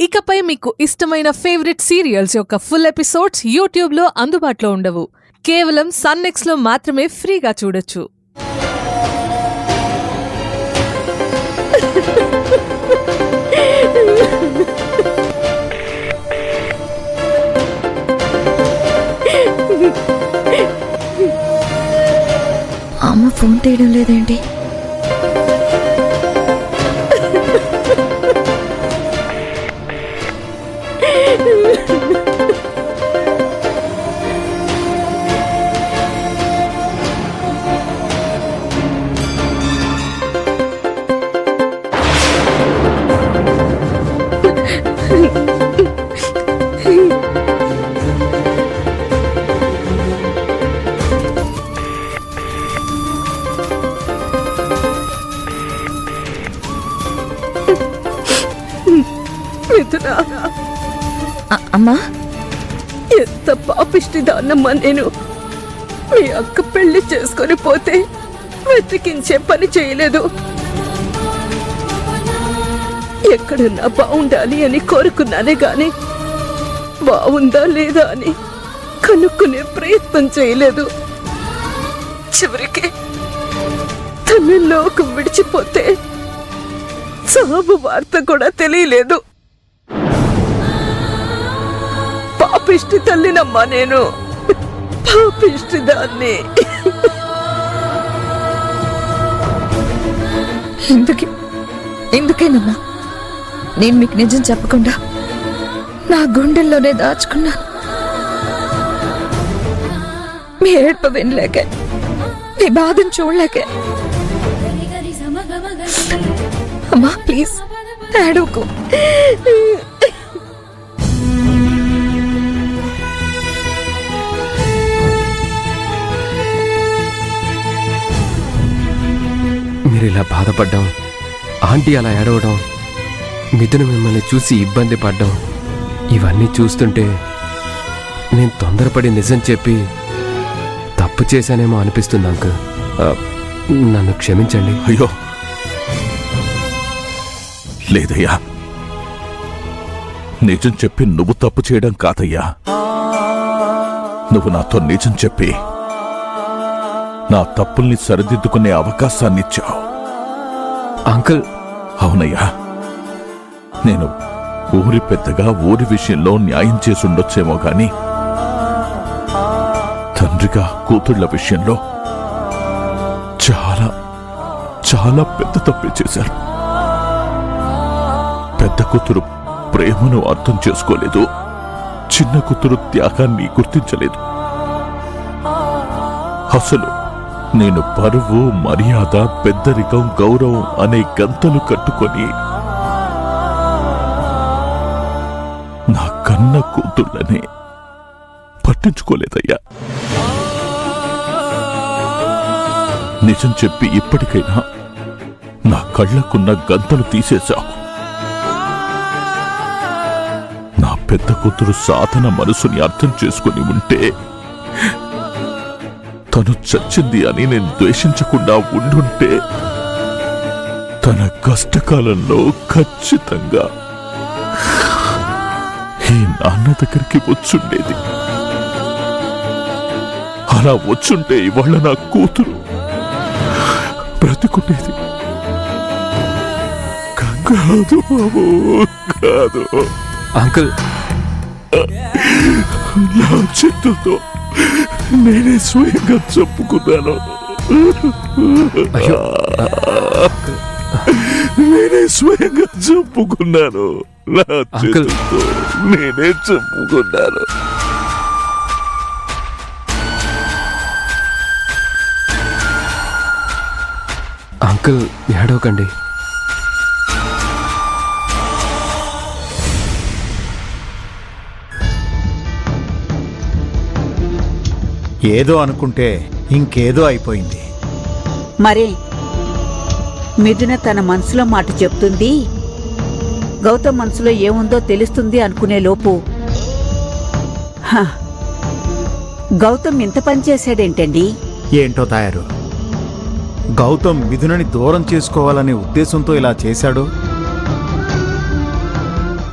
ఇకపై మీకు ఇష్టమైన ఫేవరెట్ సీరియల్స్ యొక్క ఫుల్ ఎపిసోడ్స్ యూట్యూబ్లో అందుబాటులో ఉండవు. కేవలం సన్నెక్స్లో మాత్రమే ఫ్రీగా చూడొచ్చు. అమ్మ ఫోన్ తీయడం లేదేంటి? అమ్మా, ఎంత పాపిష్టిదాన్నమ్మా నేను. మీ అక్క పెళ్లి చేసుకొని పోతే వెతికించే పని చేయలేదు. ఎక్కడున్నా బాగుండాలి అని కోరుకున్నానే గాని బాగుందా లేదా అని కనుక్కునే ప్రయత్నం చేయలేదు. చివరికి తన లోకం విడిచిపోతే సాగు వార్త కూడా తెలియలేదు. పాపిష్టి తల్లినమ్మా నేను, పాపిష్టి దాన్ని. ఎందుకేనమ్మా నేను మీకు నిజం చెప్పకుండా నా గుండెల్లోనే దాచుకున్నాను? మీ ఏడ్ప వినలేకే, మీ బాధను చూడలేకే. అమ్మా ప్లీజ్ ఏడవకు. మీరు ఇలా బాధపడ్డం, ఆంటీ అలా ఏడవడం, మిథున మిమ్మల్ని చూసి ఇబ్బంది పడ్డం, ఇవన్నీ చూస్తుంటే నేను తొందరపడి నిజం చెప్పి తప్పు చేశానేమో అనిపిస్తుంది అంకుల్. నన్ను క్షమించండి. అయ్యో లేదయ్యా, నిజం చెప్పి నువ్వు తప్పు చేయడం కాదయ్యా. నువ్వు నాతో నిజం చెప్పి నా తప్పుల్ని సరిదిద్దుకునే అవకాశాన్నిచ్చావు. అంకుల్. అవునయ్యా, నేను ఊరి పెద్దగా ఊరి విషయంలో న్యాయం చేసుండొచ్చేమో గాని తండ్రిగా కూతుళ్ల విషయంలో చాలా చాలా పెద్ద తప్పే చేశారు. పెద్ద కూతురు ప్రేమను అర్థం చేసుకోలేదు, చిన్న కూతురు త్యాగాన్ని గుర్తించలేదు. అసలు నేను పరువు, మర్యాద, పెద్దరికం, గౌరవం అనే గంతలు కట్టుకొని నా కన్న కూతుళ్ళనే పట్టించుకోలేదయ్యా. నిజం చెప్పి ఇప్పటికైనా నా కళ్లకున్న గంతలు తీసేశావు. నా పెద్ద కూతురు సాధన మనసుని అర్థం చేసుకుని ఉంటే తను చచ్చింది అని నేను ద్వేషించకుండా ఉండుంటే తన కష్టకాలంలో ఖచ్చితంగా ఈ నాన్న దగ్గరికి వచ్చుండేది. అలా వచ్చుంటే ఇవాళ నా కూతురు బ్రతికుండేది కాదు బాబు, కాదు. అంకుల్, నా చేతులతో నేనే స్వయంగా చెప్పుకున్నాను. నేనే స్వయంగా చెప్పుకున్నాను. నా చేతులతో నేనే చెప్పుకున్నాను. అంకుల్ ఏడవకండి. ఏదో అనుకుంటే ఇంకేదో అయిపోయింది. మరే మిథున తన మనసులో మాట చెప్తుంది, గౌతమ్ మనసులో ఏముందో తెలుస్తుంది అనుకునే లోపు గౌతమ్ ఇంత పని చేశాడేంటండి? ఏంటో తాయారు, గౌతమ్ మిథునని దూరం చేసుకోవాలనే ఉద్దేశంతో ఇలా చేశాడు,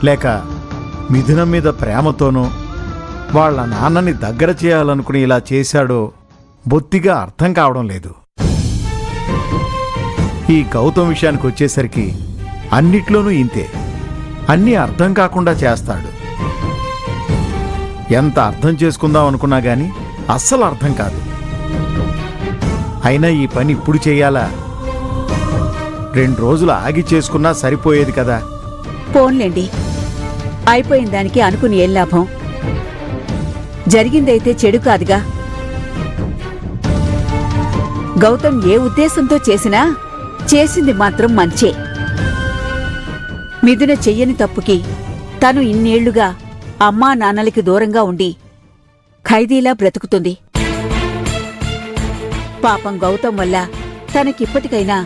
లేక మిథునం మీద ప్రేమతోనో వాళ్ళ నాన్నని దగ్గర చేయాలనుకుని ఇలా చేశాడో బొత్తిగా అర్థం కావడం లేదు. ఈ గౌతమ్ విషయానికి వచ్చేసరికి అన్నిట్లోనూ ఇంతే. అన్నీ అర్థం కాకుండా చేస్తాడు. ఎంత అర్థం చేసుకుందాం అనుకున్నా గాని అస్సలు అర్థం కాదు. అయినా ఈ పని ఇప్పుడు చెయ్యాలా? 2 రోజులు ఆగి చేసుకున్నా సరిపోయేది కదా. పోన్లేండి, అయిపోయిన దానికి అనుకుని ఏం లాభం? జరిగిందైతే చెడు కాదుగా. గౌతమ్ ఏ ఉద్దేశంతో చేసినా చేసింది మాత్రం మంచే. మిథున చెయ్యని తప్పుకి తను ఇన్నేళ్లుగా అమ్మా నాన్నలకి దూరంగా ఉండి ఖైదీలా బ్రతుకుతుంది. పాపం గౌతమ్ వల్ల తనకిప్పటికైనా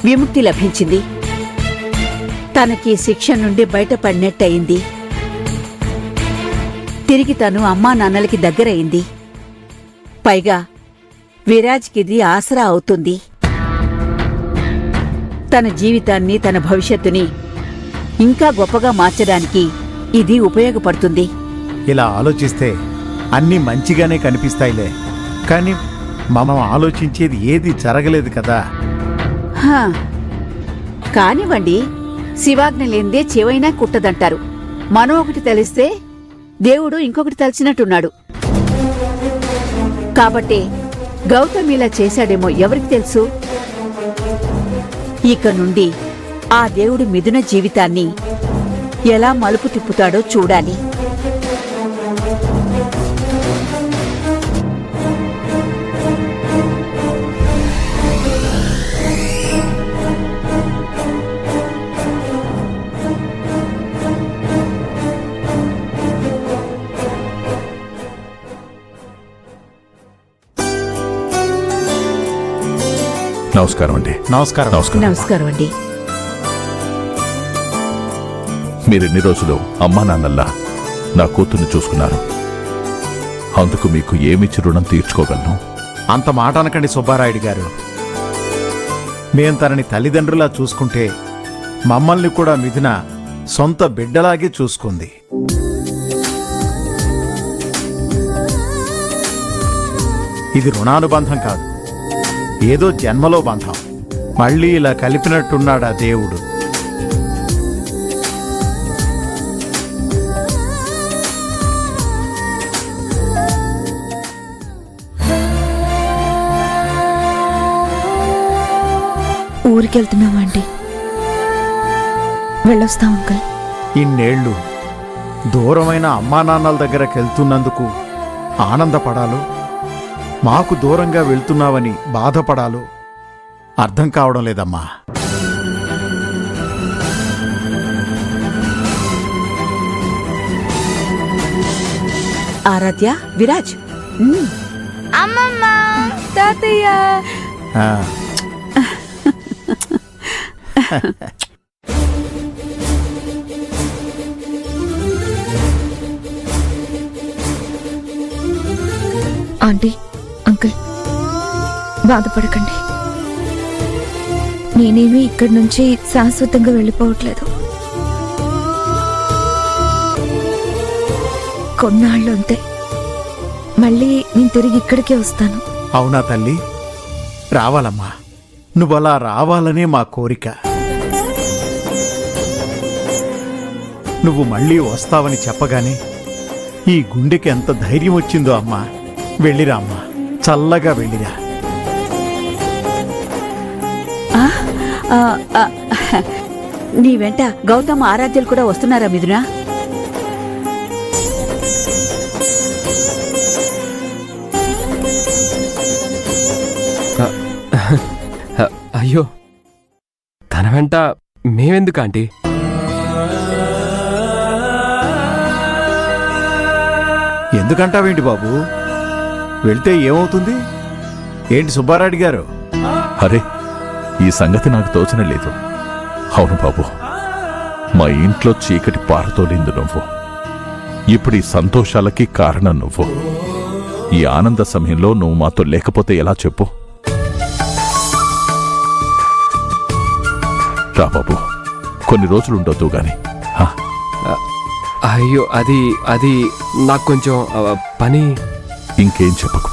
విముక్తి లభించింది. తనకి శిక్ష నుండి బయటపడినట్టయింది. తిరిగి తను అమ్మా నాన్నలకి దగ్గరయింది. పైగా విరాజ్కిది ఆసరా అవుతుంది. తన జీవితాన్ని, తన భవిష్యత్తుని ఇంకా గొప్పగా మార్చడానికి ఇది ఉపయోగపడుతుంది. ఇలా ఆలోచిస్తే అన్నీ మంచిగానే కనిపిస్తాయిలే, కానీ మనం ఆలోచించేది ఏది జరగలేదు కదా. హా, కానివ్వండి, శివాజ్ఞ లేందే చెవైనా కుట్టదంటారు. మనం ఒకటి తెలిస్తే దేవుడు ఇంకొకటి తలిచినట్టున్నాడు. కాబట్టే గౌతమ్ ఇలా చేశాడేమో ఎవరికి తెలుసు? ఇక నుండి ఆ దేవుడు మిథున జీవితాన్ని ఎలా మలుపు తిప్పుతాడో చూడాలి. నమస్కారం అండి. నమస్కారం. నమస్కారం అండి. మీరెన్ని రోజులు అమ్మా నాన్నల్లా నా కూతుర్ని చూసుకున్నారు. అందుకు మీకు ఏమిచ్చి రుణం తీర్చుకోగలను? అంత మాట అనకండి సుబ్బారాయుడు గారు. మేం తనని తల్లిదండ్రులా చూసుకుంటే మమ్మల్ని కూడా మిథున సొంత బిడ్డలాగే చూసుకుంది. ఇది రుణానుబంధం కాదు, ఏదో జన్మలో బంధం. మళ్ళీ ఇలా కలిపినట్టున్నాడా దేవుడు. ఊరికెళ్తున్నావా ఆంటీ? వెళ్ళొస్తాం అంకుల్. ఇన్నేళ్లు దూరమైన అమ్మా నాన్నల దగ్గరకెళ్తున్నందుకు ఆనందపడాలో, మాకు దూరంగా వెళ్తున్నావని బాధపడాలో అర్థం కావడం లేదమ్మా. ఆరాధ్య, విరాజ్, అమ్మమ్మ, తాతయ్య. ఆ, ఆంటీ, అంకుల్, బాధపడకండి. నేనేమీ ఇక్కడి నుంచి శాశ్వతంగా వెళ్ళిపోవట్లేదు. కొన్నాళ్ళు అంతే, మళ్ళీ నేను తిరిగి ఇక్కడికే వస్తాను. అవునా తల్లి? రావాలమ్మా, నువ్వలా రావాలనే మా కోరిక. నువ్వు మళ్ళీ వస్తావని చెప్పగానే ఈ గుండెకి ఎంత ధైర్యం వచ్చిందో అమ్మా. వెళ్ళిరా అమ్మా, చల్లగా వెళ్ళిరా. నీ వెంట గౌతమ్, ఆరాధ్యలు కూడా వస్తున్నారా మిథున? అయ్యో, తన వెంట మేమెందుకు ఆంటీ? ఎందుకంటావేంటి బాబు? వెళ్తే ఏమవుతుంది? ఏంటి సుబ్బారాయుడు గారు? అరే, ఈ సంగతి నాకు తోచనలేదు. అవును బాబు, మా ఇంట్లో చీకటి పారతోలింది నువ్వు. ఇప్పుడు ఈ సంతోషాలకి కారణం నువ్వు. ఈ ఆనంద సమయంలో నువ్వు మాతో లేకపోతే ఎలా చెప్పు? రా బాబు, కొన్ని రోజులుండొద్దు గాని. అయ్యో అది అది నాకు కొంచెం పని. ఇంకేం చెప్పకు